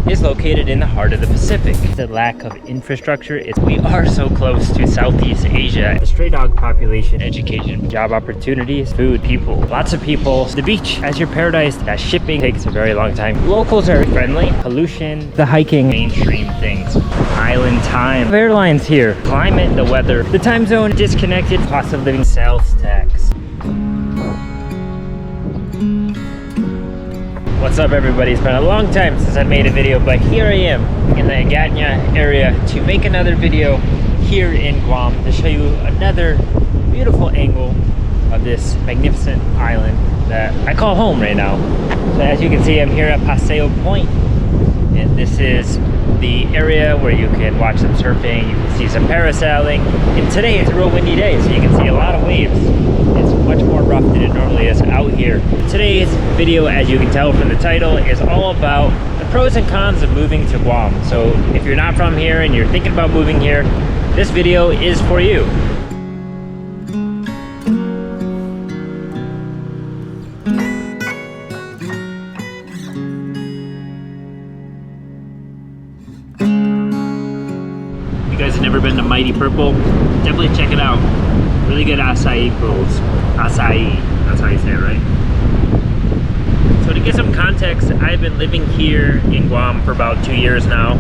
is located in the heart of the Pacific. The lack of infrastructure is we are so close to Southeast Asia. The stray dog population, education, job opportunities, food, people, lots of people. The beach as your paradise. That shipping takes a very long time. Locals are friendly. Pollution, the hiking, mainstream things. Island time. Airlines here. Climate, the weather, the time zone, disconnected, cost of living, sales tax. What's up everybody? It's been a long time since I made a video, but here I am in the Agatna area to make another video here in Guam to show you another beautiful angle of this magnificent island that I call home right now. So as you can see, I'm here at Paseo Point, and this is the area where you can watch some surfing, you can see some parasailing, and today it's a real windy day, so you can see a lot of waves. It's much more rough than it normally is out here. Today's video, as you can tell from the title, is all about the pros and cons of moving to Guam. So if you're not from here and you're thinking about moving here, this video is for you. If you guys have never been to Mighty Purple, definitely check it out. Really good acai bowls. Acai, that's how you say it, right? So to get some context, I've been living here in Guam for about 2 years now.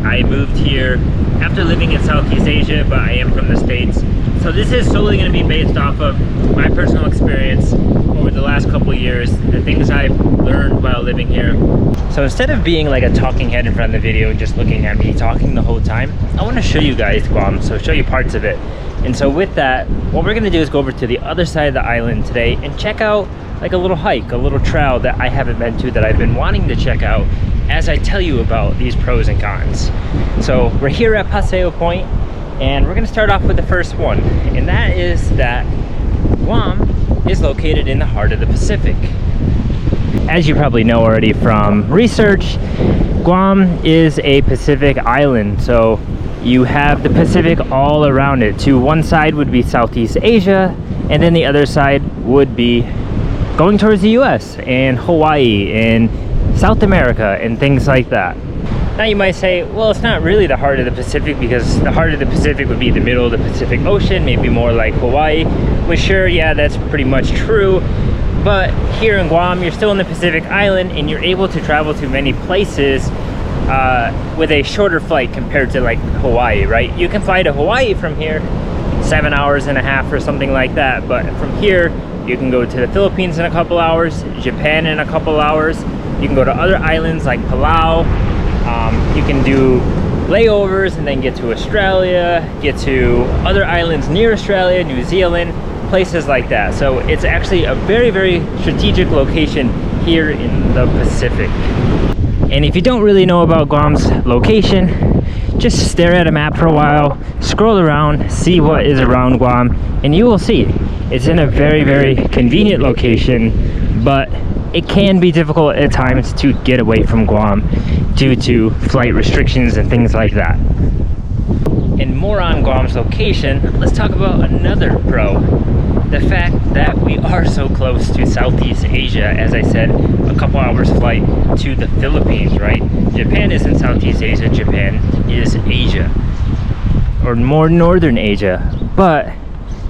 I moved here after living in Southeast Asia, but I am from the States. So this is solely going to be based off of my personal experience over the last couple years, the things I've learned while living here. So instead of being like a talking head in front of the video and just looking at me talking the whole time, I want to show you guys Guam, so show you parts of it. And so with that, what we're gonna do is go over to the other side of the island today and check out like a little hike, a little trail that I haven't been to that I've been wanting to check out as I tell you about these pros and cons. So we're here at Paseo Point, and we're gonna start off with the first one, and that is that Guam is located in the heart of the Pacific. As you probably know already from research, Guam is a Pacific island, so you have the Pacific all around it. To one side would be Southeast Asia, and then the other side would be going towards the US and Hawaii and South America and things like that. Now you might say, well, it's not really the heart of the Pacific, because the heart of the Pacific would be the middle of the Pacific Ocean, maybe more like Hawaii. Well, sure, yeah, that's pretty much true. But here in Guam, you're still in the Pacific Island, and you're able to travel to many places with a shorter flight compared to like Hawaii, right? You can fly to Hawaii from here 7.5 hours or something like that, but from here you can go to the Philippines in a couple hours, Japan in a couple hours, you can go to other islands like Palau, you can do layovers and then get to Australia, get to other islands near Australia, New Zealand, places like that. So it's actually a very, very strategic location here in the Pacific. And if you don't really know about Guam's location, just stare at a map for a while, scroll around, see what is around Guam, and you will see it's in a very, very convenient location, but it can be difficult at times to get away from Guam due to flight restrictions and things like that. And more on Guam's location, let's talk about another pro. The fact that we are so close to Southeast Asia, as I said, a couple hours flight to the Philippines, right? Japan isn't Southeast Asia, Japan is Asia, or more Northern Asia, but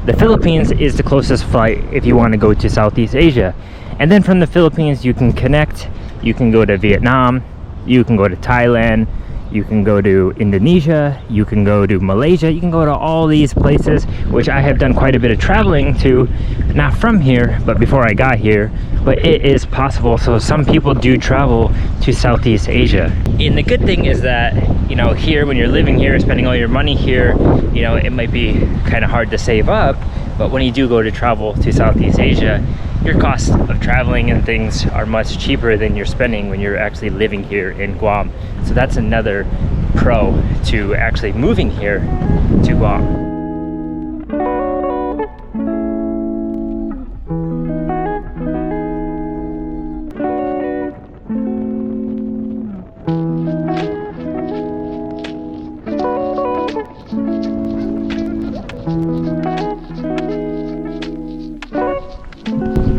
the Philippines is the closest flight if you want to go to Southeast Asia. And then from the Philippines you can connect, you can go to Vietnam, you can go to Thailand, you can go to Indonesia, you can go to Malaysia, you can go to all these places, which I have done quite a bit of traveling to, not from here, but before I got here, but it is possible. So some people do travel to Southeast Asia. And the good thing is that, you know, here when you're living here, spending all your money here, you know, it might be kind of hard to save up, but when you do go to travel to Southeast Asia, your costs of traveling and things are much cheaper than you're spending when you're actually living here in Guam. So that's another pro to actually moving here to Guam.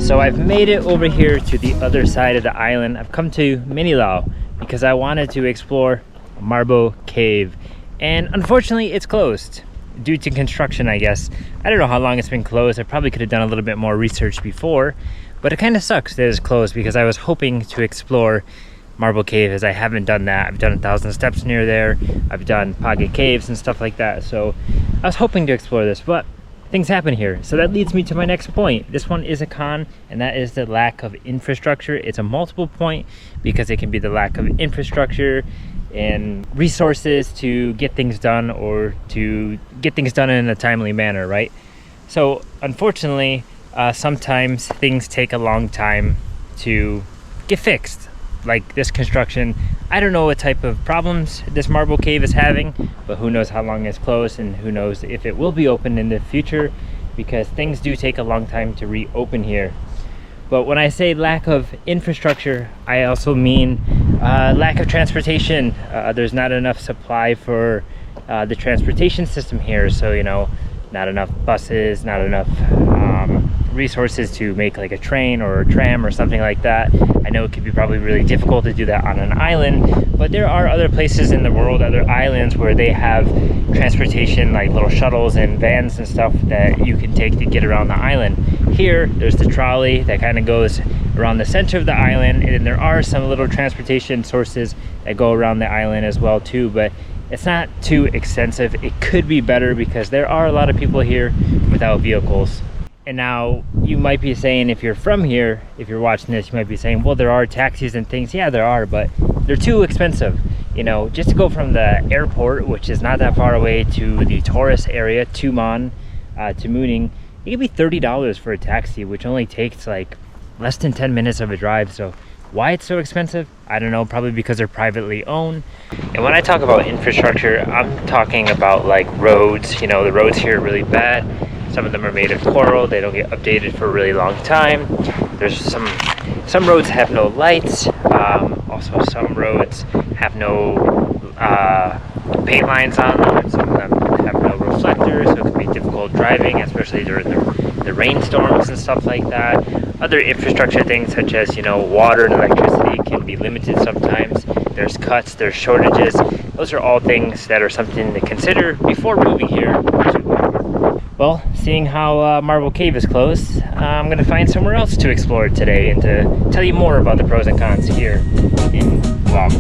So I've made it over here to the other side of the island. I've come to Mangilao because I wanted to explore Marble Cave, and unfortunately it's closed due to construction, I guess. I don't know how long it's been closed. I probably could have done a little bit more research before, but it kind of sucks that it's closed because I was hoping to explore Marble Cave, as I haven't done that. I've done 1,000 steps near there. I've done pocket caves and stuff like that. So I was hoping to explore this, but things happen here. So that leads me to my next point. This one is a con, and that is the lack of infrastructure. It's a multiple point because it can be the lack of infrastructure and resources to get things done, or to get things done in a timely manner, right? So unfortunately, sometimes things take a long time to get fixed. Like this construction, I don't know what type of problems this Marble Cave is having, but who knows how long it's closed, and who knows if it will be open in the future, because things do take a long time to reopen here. But when I say lack of infrastructure, I also mean lack of transportation. There's not enough supply for the transportation system here. So, you know, not enough buses, not enough resources to make like a train or a tram or something like that. I know it could be probably really difficult to do that on an island, but there are other places in the world, other islands, where they have transportation, like little shuttles and vans and stuff that you can take to get around the island. Here, there's the trolley that kind of goes around the center of the island, and then there are some little transportation sources that go around the island as well too, but it's not too extensive. It could be better because there are a lot of people here without vehicles. And now you might be saying, if you're from here, if you're watching this, you might be saying, well, there are taxis and things. Yeah, there are, but they're too expensive. You know, just to go from the airport, which is not that far away, to the tourist area, to Mooning, it could be $30 for a taxi, which only takes like less than 10 minutes of a drive. So why it's so expensive? I don't know, probably because they're privately owned. And when I talk about infrastructure, I'm talking about like roads. You know, the roads here are really bad. Some of them are made of coral. They don't get updated for a really long time. There's some roads have no lights. Also, some roads have no paint lines on them. Some of them have no reflectors, so it can be difficult driving, especially during the rainstorms and stuff like that. Other infrastructure things such as, you know, water and electricity can be limited sometimes. There's cuts, there's shortages. Those are all things that are something to consider before moving here to Guam. Well, seeing how Marble Cave is closed, I'm going to find somewhere else to explore today and to tell you more about the pros and cons here in Guam.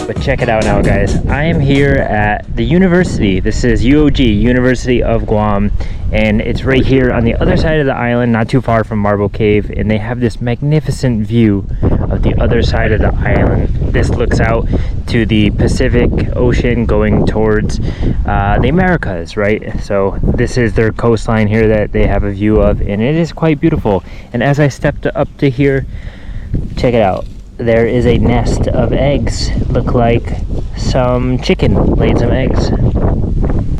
But check it out now, guys. I am here at the university. This is UOG, University of Guam, and it's right here on the other side of the island, not too far from Marble Cave, and they have this magnificent view of the other side of the island. This looks out to the Pacific Ocean going towards the Americas, right? So this is their coastline here that they have a view of, and it is quite beautiful. And as I stepped up to here, check it out. There is a nest of eggs. Look like some chicken laid some eggs.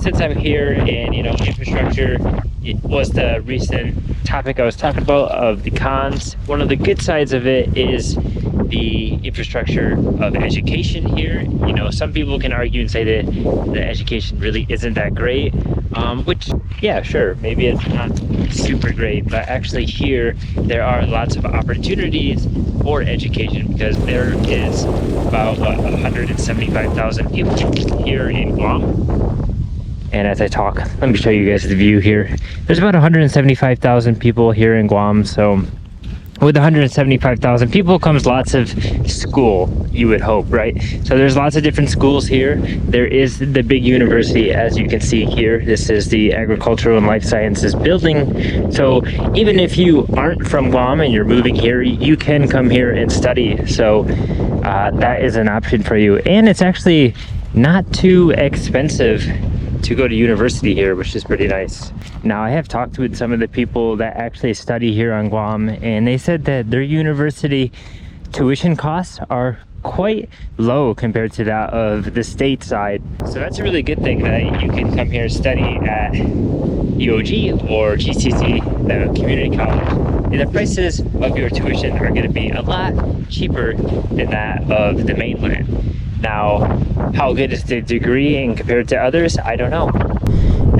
Since I'm here, and you know, infrastructure, it was the recent topic I was talking about of the cons. One of the good sides of it is the infrastructure of education here. You know, some people can argue and say that the education really isn't that great, which, yeah, sure, maybe it's not super great, but actually here there are lots of opportunities for education, because there is about 175,000 people here in Guam. And as I talk, let me show you guys the view here. There's about 175,000 people here in Guam. So with 175,000 people comes lots of school, you would hope, right? So there's lots of different schools here. There is the big university, as you can see here. This is the Agricultural and Life Sciences building. So even if you aren't from Guam and you're moving here, you can come here and study. So that is an option for you. And it's actually not too expensive to go to university here, which is pretty nice. Now, I have talked with some of the people that actually study here on Guam, and they said that their university tuition costs are quite low compared to that of the state side. So that's a really good thing, that you can come here and study at UOG or GCC, the community college, and the prices of your tuition are going to be a lot cheaper than that of the mainland. Now, how good is the degree and compared to others? I don't know.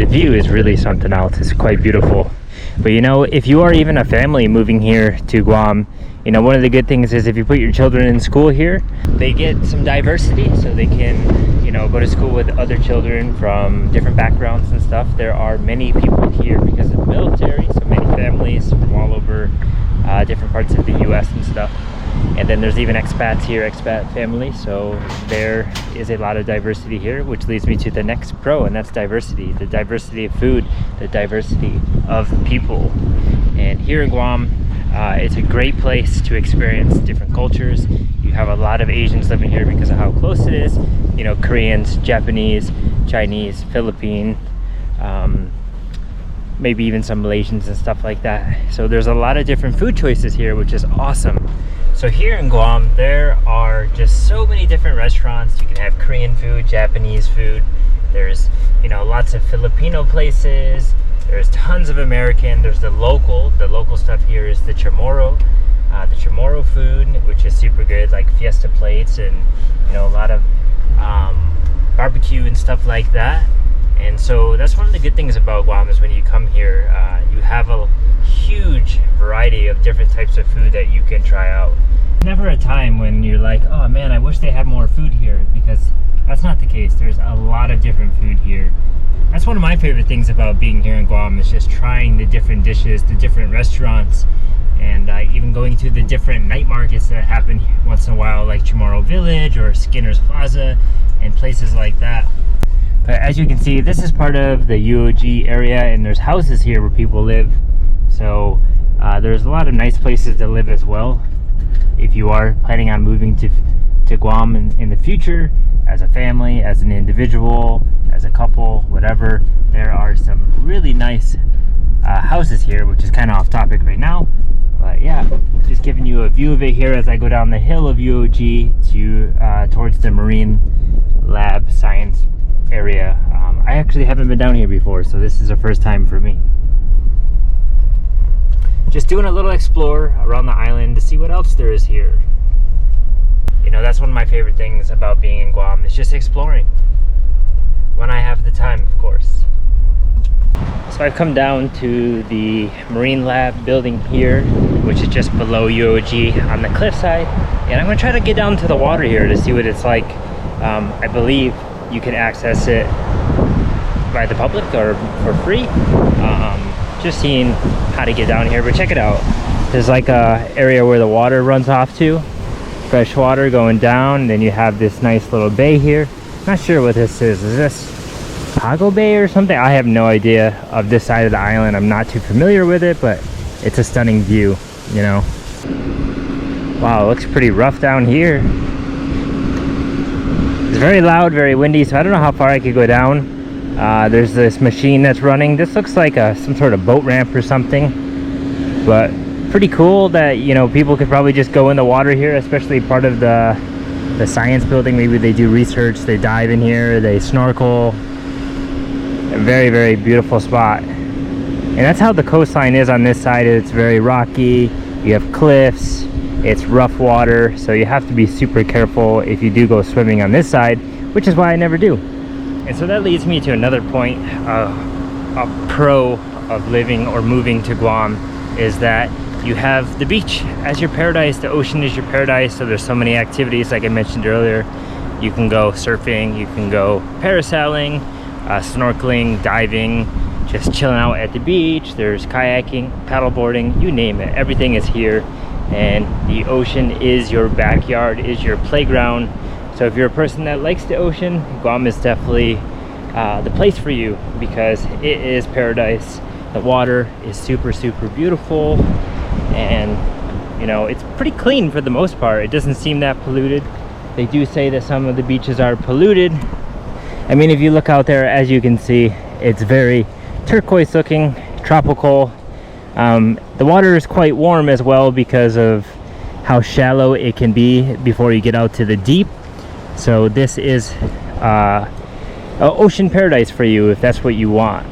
the view is really something else. It's quite beautiful. But you know, if you are even a family moving here to Guam, you know, one of the good things is if you put your children in school here, they get some diversity, so they can, you know, go to school with other children from different backgrounds and stuff. There are many people here because of the military, so many families from all over different parts of the US and stuff. And then there's even expats here, expat families, so there is a lot of diversity here, which leads me to the next pro, and that's diversity. The diversity of food, the diversity of people. And here in Guam, it's a great place to experience different cultures. You have a lot of Asians living here because of how close it is. You know, Koreans, Japanese, Chinese, Philippine, maybe even some Malaysians and stuff like that. So there's a lot of different food choices here, which is awesome. So here in Guam, there are just so many different restaurants. You can have Korean food, Japanese food. There's, you know, lots of Filipino places. There's tons of American. There's the local stuff here is the chamorro food, which is super good, like fiesta plates and, you know, a lot of barbecue and stuff like that. And so that's one of the good things about Guam is when you come here, you have a huge variety of different types of food that you can try out. Never a time when you're like, oh man, I wish they had more food here, because that's not the case. There's a lot of different food here. That's one of my favorite things about being here in Guam, is just trying the different dishes, the different restaurants, and even going to the different night markets that happen once in a while, like Chamorro Village or Skinner's Plaza and places like that. But as you can see, this is part of the UOG area, and there's houses here where people live. So there's a lot of nice places to live as well. If you are planning on moving to Guam in the future, as a family, as an individual, as a couple, whatever, there are some really nice houses here, which is kind of off topic right now. But yeah, just giving you a view of it here as I go down the hill of UOG to towards the Marine Lab Science area. I actually haven't been down here before, so this is the first time for me. Just doing a little explore around the island to see what else there is here. You know, that's one of my favorite things about being in Guam, is just exploring. When I have the time, of course. So I've come down to the Marine Lab building here, which is just below UOG on the cliffside. And I'm gonna try to get down to the water here to see what it's like. I believe you can access it by the public or for free. Just seeing how to get down here, but check it out. There's like a area where the water runs off to, fresh water going down. Then you have this nice little bay here. Not sure what this is. Is this Pago Bay or something? I have no idea of this side of the island. I'm not too familiar with it, but it's a stunning view, you know. Wow, it looks pretty rough down here. It's very loud, very windy, so I don't know how far I could go down. There's this machine that's running. This looks like some sort of boat ramp or something, but pretty cool that, you know, people could probably just go in the water here, especially part of the science building. Maybe they do research, they dive in here, they snorkel. A very, very beautiful spot. And that's how the coastline is on this side. It's very rocky, you have cliffs, it's rough water, so you have to be super careful if you do go swimming on this side, which is why I never do. And so that leads me to another point. A pro of living or moving to Guam is that you have the beach as your paradise. The ocean is your paradise, so there's so many activities like I mentioned earlier. You can go surfing, you can go parasailing, snorkeling, diving, just chilling out at the beach. There's kayaking, paddleboarding, you name it. Everything is here, and the ocean is your backyard, is your playground. So if you're a person that likes the ocean, Guam is definitely the place for you, because it is paradise. The water is super, super beautiful, and you know, it's pretty clean for the most part. It doesn't seem that polluted. They do say that some of the beaches are polluted. I mean, if you look out there, as you can see, it's very turquoise looking, tropical. The water is quite warm as well because of how shallow it can be before you get out to the deep. So this is an ocean paradise for you if that's what you want.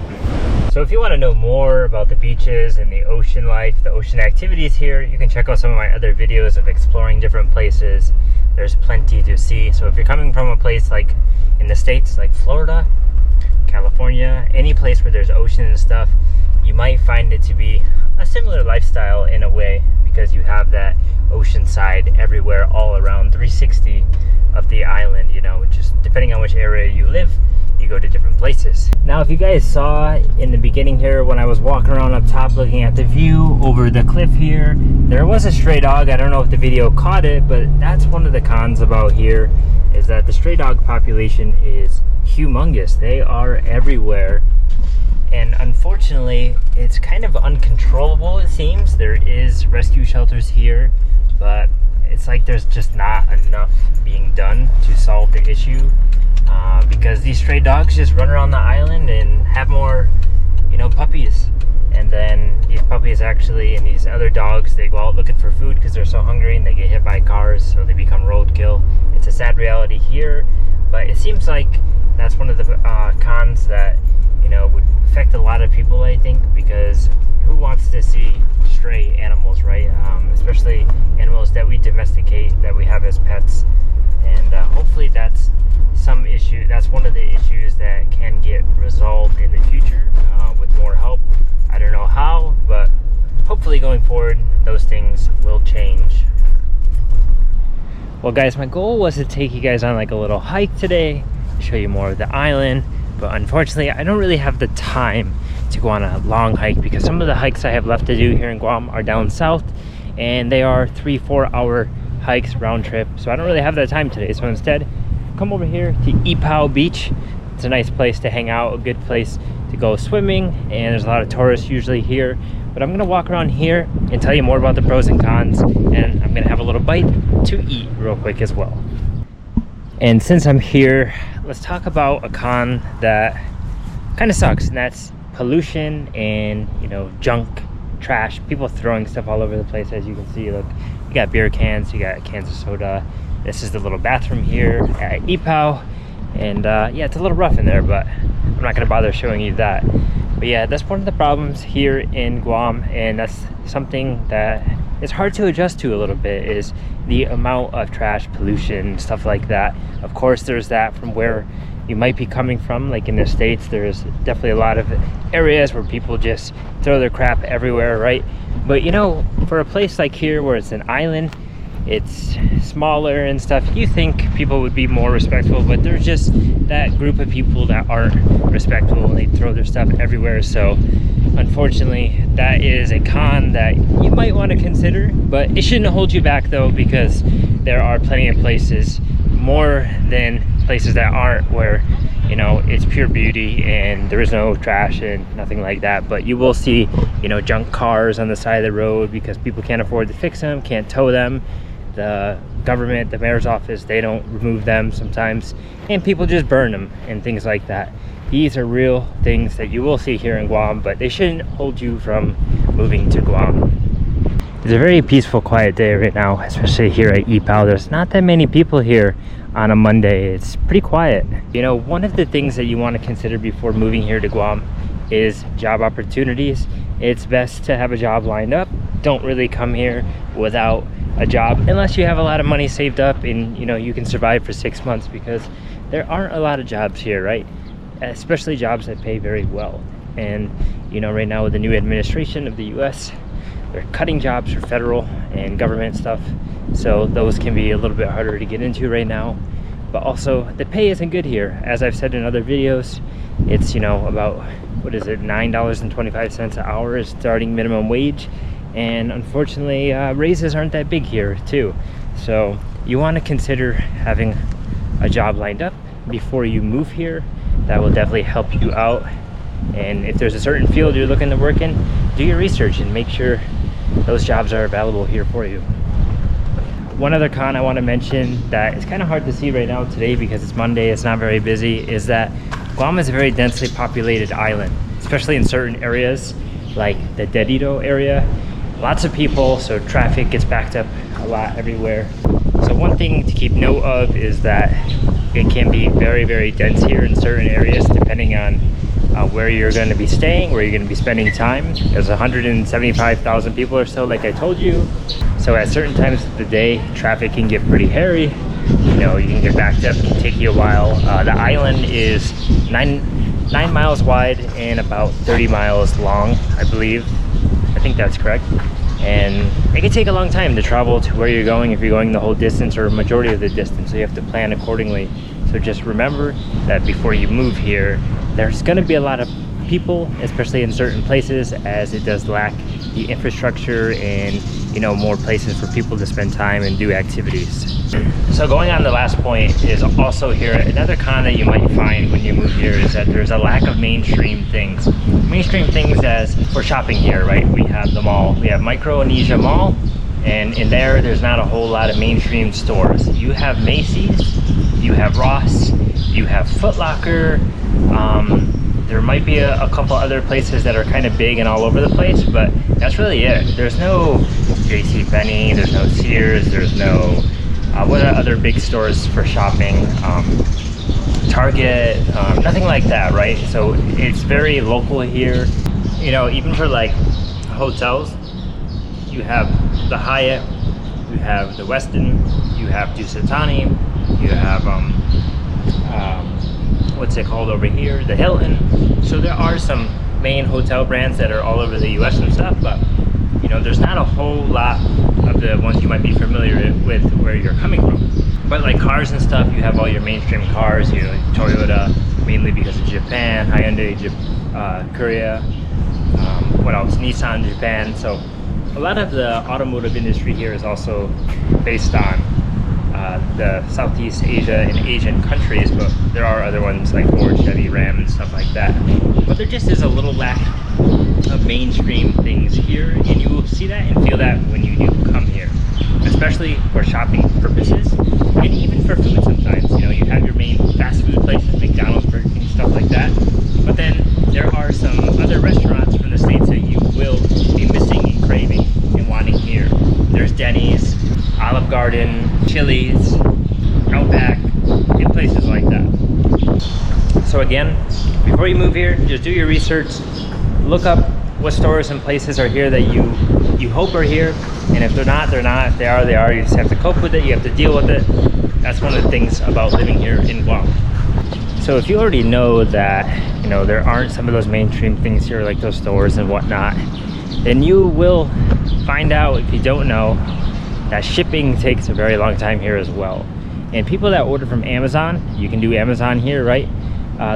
So if you want to know more about the beaches and the ocean life, the ocean activities here, you can check out some of my other videos of exploring different places. There's plenty to see. So if you're coming from a place like in the States, like Florida, California, any place where there's ocean and stuff, you might find it to be a similar lifestyle in a way, because you have that ocean side everywhere, all around 360 of the island, you know, just depending on which area you live, you go to different places. Now, if you guys saw in the beginning here when I was walking around up top looking at the view over the cliff here, there was a stray dog. I don't know if the video caught it, but that's one of the cons about here, is that the stray dog population is humongous. They are everywhere, and unfortunately it's kind of uncontrollable. It seems there is rescue shelters here, but it's like there's just not enough being done to solve the issue, because these stray dogs just run around the island and have more, you know, puppies. And then these puppies actually, and these other dogs, they go out looking for food because they're so hungry, and they get hit by cars, so they become roadkill. It's a sad reality here, but it seems like that's one of the cons that, you know, would affect a lot of people, I think, because who wants to see stray animals, right? Especially animals that we domesticate, that we have as pets. And hopefully that's some issue. That's one of the issues that can get resolved in the future with more help. I don't know how, but hopefully going forward, those things will change. Well, guys, my goal was to take you guys on like a little hike today, show you more of the island, but unfortunately I don't really have the time to go on a long hike, because some of the hikes I have left to do here in Guam are down south, and they are 3-4 hour hikes round trip, so I don't really have that time today. So instead, come over here to Ypao Beach. It's a nice place to hang out, a good place to go swimming, and there's a lot of tourists usually here. But I'm gonna walk around here and tell you more about the pros and cons, and I'm gonna have a little bite to eat real quick as well. And since I'm here, let's talk about a con that kind of sucks, and that's pollution and, you know, junk, trash, people throwing stuff all over the place. As you can see, look, you got beer cans, you got cans of soda. This is the little bathroom here at Ypao, and yeah, it's a little rough in there, but I'm not gonna bother showing you that. But yeah, that's one of the problems here in Guam, and that's something that is hard to adjust to a little bit, is the amount of trash, pollution, stuff like that. Of course, there's that from where you might be coming from. Like in the States, there's definitely a lot of areas where people just throw their crap everywhere, right? But you know, for a place like here where it's an island, it's smaller and stuff, you think people would be more respectful, but there's just that group of people that aren't respectful, and they throw their stuff everywhere. So unfortunately, that is a con that you might want to consider, but it shouldn't hold you back though, because there are plenty of places, more than places that aren't, where, you know, it's pure beauty and there is no trash and nothing like that. But you will see, you know, junk cars on the side of the road because people can't afford to fix them, can't tow them. The government, the mayor's office, they don't remove them sometimes, and people just burn them and things like that. These are real things that you will see here in Guam, but they shouldn't hold you from moving to Guam. It's a very peaceful, quiet day right now, especially here at Ypao. There's not that many people here on a Monday. It's pretty quiet. You know, one of the things that you want to consider before moving here to Guam is job opportunities. It's best to have a job lined up. Don't really come here without a job unless you have a lot of money saved up and, you know, you can survive for 6 months, because there aren't a lot of jobs here, right? Especially jobs that pay very well. And, you know, right now with the new administration of the US, they're cutting jobs for federal and government stuff, so those can be a little bit harder to get into right now. But also the pay isn't good here. As I've said in other videos, it's, you know, about, what is it, $9.25 an hour is starting minimum wage, and unfortunately raises aren't that big here too. So you want to consider having a job lined up before you move here. That will definitely help you out. And if there's a certain field you're looking to work in, do your research and make sure those jobs are available here for you. One other con I want to mention that is kind of hard to see right now today because it's Monday, it's not very busy, is that Guam is a very densely populated island, especially in certain areas like the Dedito area. Lots of people, so traffic gets backed up a lot everywhere. So one thing to keep note of is that it can be very, very dense here in certain areas, depending on where you're going to be staying, where you're going to be spending time. There's 175,000 people or so, like I told you. So at certain times of the day, traffic can get pretty hairy. You know, you can get backed up, it can take you a while. The island is 9 miles wide and about 30 miles long, I believe. I think that's correct. And it can take a long time to travel to where you're going if you're going the whole distance or a majority of the distance, so you have to plan accordingly. So just remember that before you move here, there's going to be a lot of people, especially in certain places, as it does lack the infrastructure and, you know, more places for people to spend time and do activities. So going on the last point is also here, another con that you might find when you move here is that there's a lack of mainstream things. Mainstream things as for shopping here, right? We have the mall, we have Micronesia Mall, and in there's not a whole lot of mainstream stores. You have Macy's, you have Ross, you have Foot Locker, there might be a couple other places that are kind of big and all over the place, but that's really it. There's no JCPenney, there's no Sears, there's no what are other big stores for shopping, Target, nothing like that, right? So it's very local here. You know, even for like hotels, you have the Hyatt, you have the Westin, you have Dusitani, you have what's it called over here, the Hilton. So there are some main hotel brands that are all over the US and stuff, but you know, there's not a whole lot of the ones you might be familiar with where you're coming from. But like cars and stuff, you have all your mainstream cars, you know, Toyota, mainly because of Japan, Hyundai, Korea, what else, Nissan, Japan. So a lot of the automotive industry here is also based on the Southeast Asia and Asian countries, but there are other ones like Ford, Chevy, Ram, and stuff like that. But there just is a little lack of mainstream things here, and you will see that and feel that when you do come here, especially for shopping purposes and even for food sometimes. You know, you have your main fast food places, McDonald's, Burger King, stuff like that, but then there are some other restaurants from the States that you will be missing and craving and wanting here. There's Denny's, Olive Garden, Chili's, Outback, and places like that. So again, before you move here, just do your research, look up what stores and places are here that you hope are here, and if they're not, they're not. If they are, they are. You just have to cope with it, you have to deal with it. That's one of the things about living here in Guam. So if you already know that, you know, there aren't some of those mainstream things here like those stores and whatnot, then you will find out, if you don't know, that shipping takes a very long time here as well. And people that order from Amazon, you can do Amazon here, right?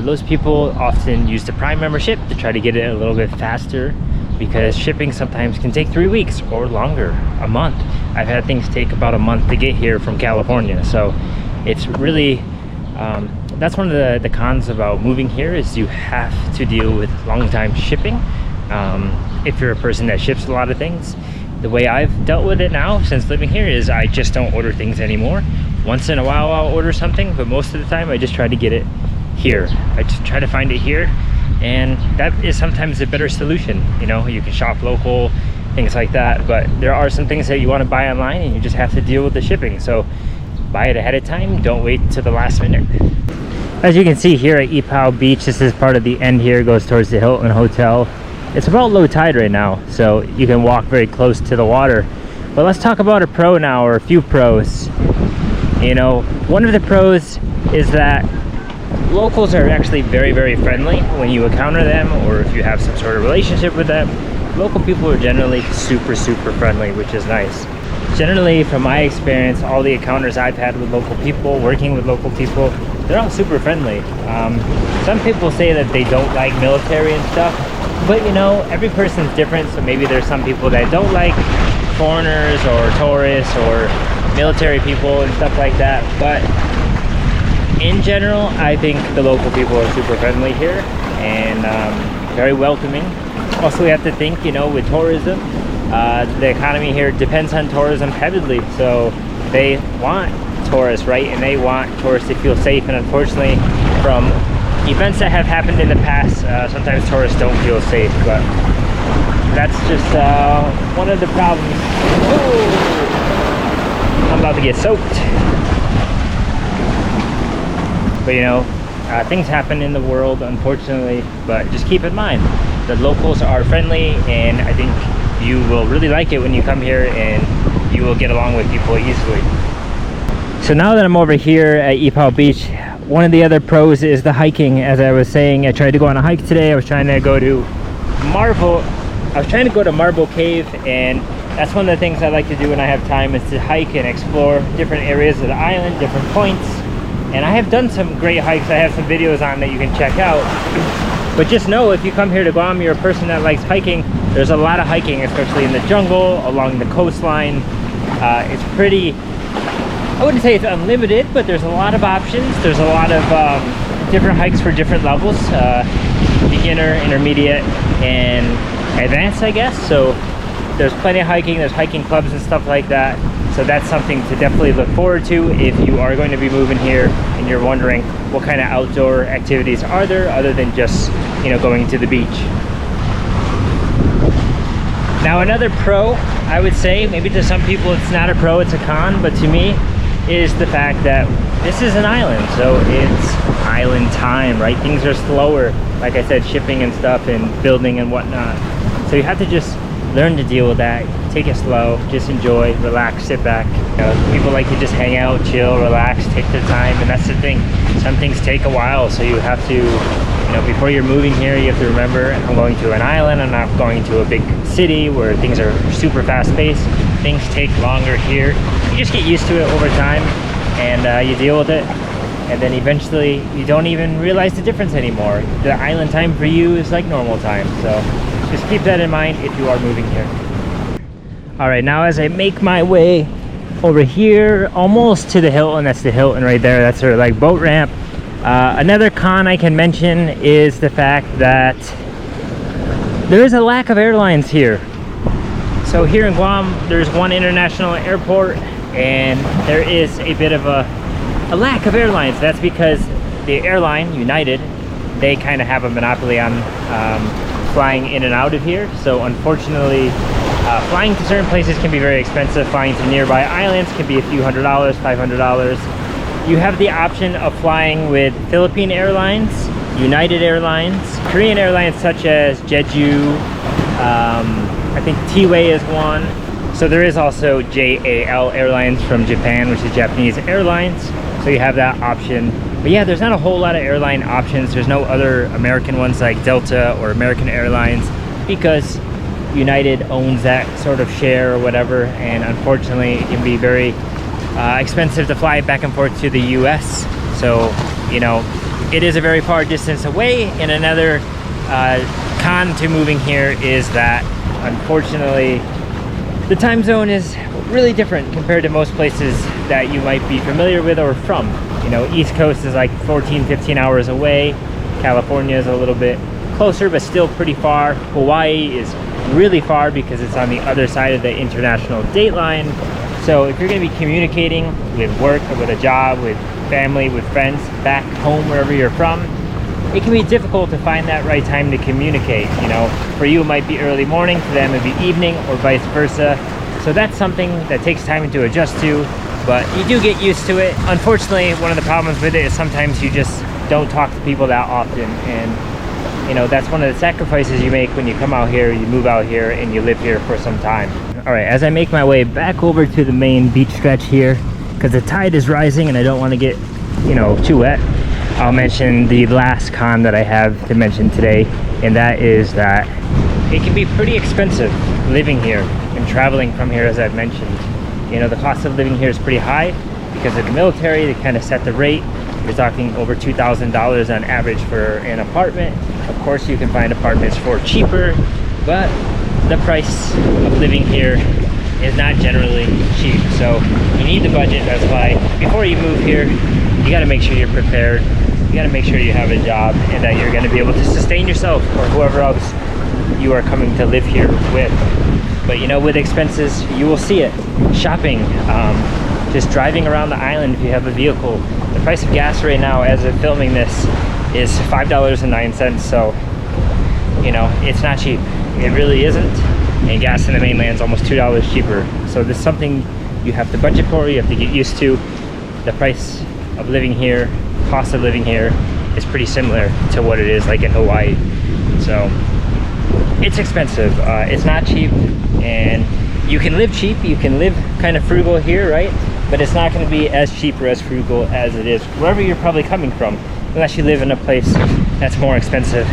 Those people often use the Prime membership to try to get it a little bit faster, because shipping sometimes can take 3 weeks or longer, a month. I've had things take about a month to get here from California. So it's really, that's one of the cons about moving here, is you have to deal with long time shipping. If you're a person that ships a lot of things, the way I've dealt with it now since living here is I just don't order things anymore. Once in a while I'll order something, but most of the time I just try to get it here. I just try to find it here, and that is sometimes a better solution. You know, you can shop local, things like that, but there are some things that you want to buy online and you just have to deal with the shipping. So buy it ahead of time, don't wait to the last minute. As you can see here at Ypao Beach, this is part of the end here, goes towards the Hilton Hotel. It's about low tide right now, so you can walk very close to the water. But let's talk about a pro now, or a few pros. You know, one of the pros is that locals are actually very, very friendly when you encounter them, or if you have some sort of relationship with them. Local people are generally super, super friendly, which is nice. Generally, from my experience, all the encounters I've had with local people, working with local people, they're all super friendly. Some people say that they don't like military and stuff, but you know, every person's different, so maybe there's some people that don't like foreigners or tourists or military people and stuff like that. But in general, I think the local people are super friendly here and very welcoming. Also, we have to think, you know, with tourism, the economy here depends on tourism heavily, so they want tourists, right? And they want tourists to feel safe, and unfortunately, from events that have happened in the past, sometimes tourists don't feel safe, but that's just one of the problems. Oh, I'm about to get soaked. But you know, things happen in the world, unfortunately, but just keep in mind the locals are friendly, and I think you will really like it when you come here, and you will get along with people easily. So now that I'm over here at Ypao Beach, one of the other pros is the hiking. As I was saying, I tried to go on a hike today. I was trying to go to Marble Cave, and that's one of the things I like to do when I have time, is to hike and explore different areas of the island, different points. And I have done some great hikes. I have some videos on that you can check out. But just know, if you come here to Guam, you're a person that likes hiking, there's a lot of hiking, especially in the jungle, along the coastline. It's pretty, I wouldn't say it's unlimited, but there's a lot of options. There's a lot of different hikes for different levels, beginner, intermediate, and advanced, I guess. So there's plenty of hiking. There's hiking clubs and stuff like that. So that's something to definitely look forward to if you are going to be moving here and you're wondering what kind of outdoor activities are there other than just, you know, going to the beach. Now, another pro, I would say, maybe to some people it's not a pro, it's a con, but to me, is the fact that this is an island, so it's island time, right? Things are slower, like I said, shipping and stuff and building and whatnot. So you have to just learn to deal with that. Take it slow, just enjoy, relax, sit back. You know, people like to just hang out, chill, relax, take their time, and that's the thing. Some things take a while, so you have to, you know, before you're moving here, you have to remember, I'm going to an island, I'm not going to a big city where things are super fast-paced. Things take longer here. You just get used to it over time, and you deal with it, and then eventually you don't even realize the difference anymore. The island time for you is like normal time, so just keep that in mind if you are moving here. All right, now as I make my way over here, almost to the Hilton, that's the Hilton right there, that's our like boat ramp. Another con I can mention is the fact that there is a lack of airlines here. So here in Guam, there's one international airport, and there is a bit of a lack of airlines. That's because the airline, United, they kind of have a monopoly on flying in and out of here. So unfortunately, flying to certain places can be very expensive. Flying to nearby islands can be a few $100s, $500. You have the option of flying with Philippine Airlines, United Airlines, Korean airlines such as Jeju, I think T-Way is one. So there is also JAL Airlines from Japan, which is Japanese Airlines. So you have that option. But yeah, there's not a whole lot of airline options. There's no other American ones like Delta or American Airlines, because United owns that sort of share or whatever, and unfortunately it can be very expensive to fly back and forth to the US. So, you know, it is a very far distance away. And another con to moving here is that unfortunately the time zone is really different compared to most places that you might be familiar with or from. You know, East Coast is like 14-15 hours away. California is a little bit closer, but still pretty far. Hawaii is really far because it's on the other side of the international date line. So if you're going to be communicating with work or with a job, with family, with friends back home, wherever you're from, it can be difficult to find that right time to communicate. You know, for you it might be early morning, for them it'd be evening, or vice versa. So that's something that takes time to adjust to, but you do get used to it. Unfortunately, one of the problems with it is sometimes you just don't talk to people that often, and you know, that's one of the sacrifices you make when you come out here, you move out here, and you live here for some time. All right, as I make my way back over to the main beach stretch here, because the tide is rising and I don't want to get, you know, too wet, I'll mention the last con that I have to mention today, and that is that it can be pretty expensive living here and traveling from here, as I've mentioned. You know, the cost of living here is pretty high because of the military. They kind of set the rate. You're talking over $2,000 on average for an apartment. Of course, you can find apartments for cheaper, but the price of living here is not generally cheap. So you need the budget. That's why before you move here, you got to make sure you're prepared. You got to make sure you have a job and that you're going to be able to sustain yourself or whoever else you are coming to live here with. But you know, with expenses, you will see it. Shopping, just driving around the island if you have a vehicle. The price of gas right now, as of filming this, is $5.09. So, you know, it's not cheap. It really isn't. And gas in the mainland is almost $2 cheaper. So this is something you have to budget for, you have to get used to. The price of living here, cost of living here, is pretty similar to what it is like in Hawaii. So it's expensive. It's not cheap, and you can live cheap, you can live kind of frugal here, right? but it's not going to be as cheap or as frugal as it is wherever you're probably coming from, unless you live in a place that's more expensive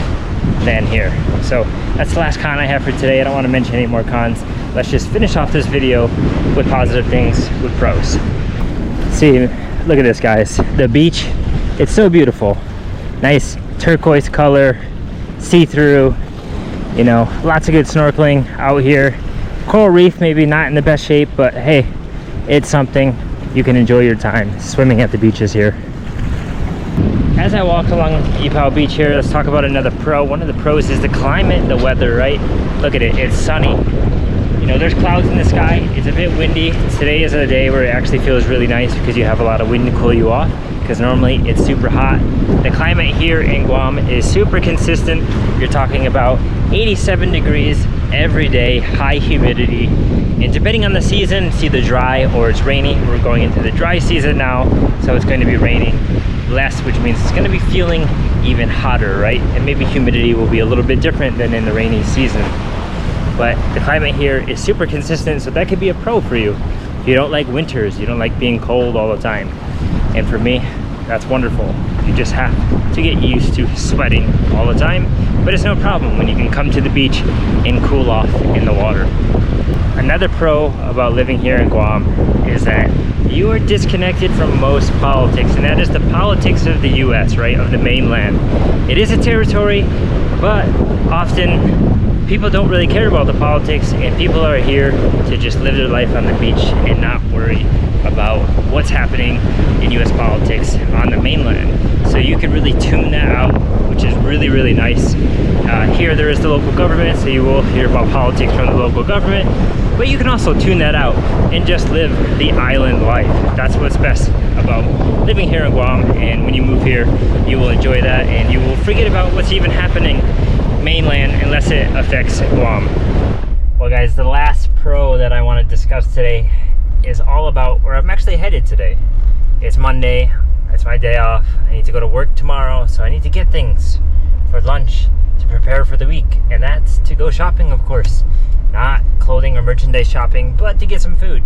than here. So that's the last con I have for today. I don't want to mention any more cons. Let's just finish off this video with positive things, with pros. See, look at this, guys. The beach, it's so beautiful. Nice turquoise color, see-through, you know, lots of good snorkeling out here. Coral reef maybe not in the best shape, but hey, it's something. You can enjoy your time swimming at the beaches here. As I walk along Ypao Beach here, let's talk about another pro. One of the pros is the climate, the weather, right? Look at it, it's sunny. You know, there's clouds in the sky. It's a bit windy. Today is a day where it actually feels really nice because you have a lot of wind to cool you off, because normally it's super hot. The climate here in Guam is super consistent. You're talking about 87 degrees every day, high humidity. And depending on the season, it's either dry or it's rainy. We're going into the dry season now, so it's going to be raining less, which means it's going to be feeling even hotter, right? And maybe humidity will be a little bit different than in the rainy season. But the climate here is super consistent, so that could be a pro for you. If you don't like winters, you don't like being cold all the time. And for me, that's wonderful. You just have to get used to sweating all the time, but it's no problem when you can come to the beach and cool off in the water. Another pro about living here in Guam is that you are disconnected from most politics, and that is the politics of the US, right, of the mainland. It is a territory, but often people don't really care about the politics, and people are here to just live their life on the beach and not worry about what's happening in US politics on the mainland. So you can really tune that out, which is really, really nice. Here there is the local government, so you will hear about politics from the local government, but you can also tune that out and just live the island life. That's what's best about living here in Guam, and when you move here, you will enjoy that, and you will forget about what's even happening mainland unless it affects Guam. Well guys, the last pro that I want to discuss today is all about where I'm actually headed today. It's Monday, it's my day off. I need to go to work tomorrow, so I need to get things for lunch to prepare for the week, and that's to go shopping, of course. Not clothing or merchandise shopping, but to get some food.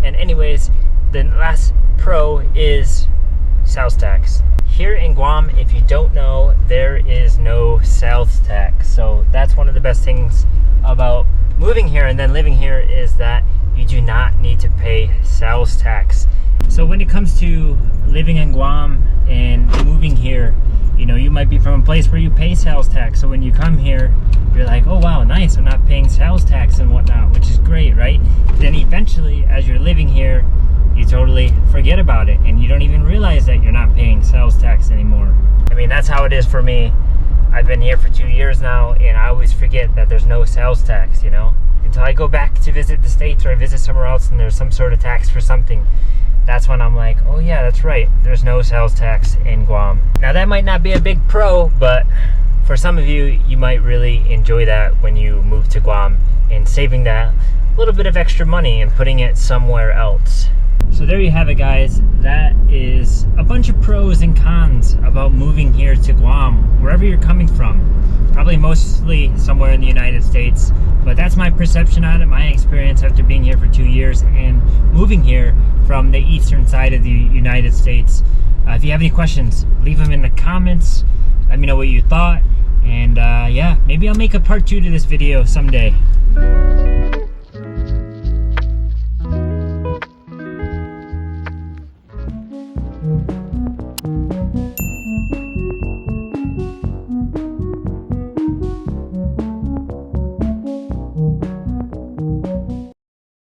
And anyways, the last pro is sales tax. Here in Guam, if you don't know, there is no sales tax. So that's one of the best things about moving here and then living here, is that you do not need to pay sales tax. So when it comes to living in Guam and moving here, you know, you might be from a place where you pay sales tax. So when you come here, you're like, oh wow, nice, I'm not paying sales tax and whatnot, which is great, right? Then eventually, as you're living here, you totally forget about it, and you don't even realize that you're not paying sales tax anymore. I mean, that's how it is for me. I've been here for 2 years now, and I always forget that there's no sales tax, you know? Until I go back to visit the States, or I visit somewhere else and there's some sort of tax for something. That's when I'm like, oh yeah, that's right, there's no sales tax in Guam. Now that might not be a big pro, but for some of you, you might really enjoy that when you move to Guam, and saving that little bit of extra money and putting it somewhere else. So there you have it, guys. That is a bunch of pros and cons about moving here to Guam, wherever you're coming from. Probably mostly somewhere in the United States, but that's my perception on it, my experience after being here for 2 years and moving here from the eastern side of the United States. If you have any questions, leave them in the comments. Let me know what you thought, and yeah, maybe I'll make a part 2 to this video someday.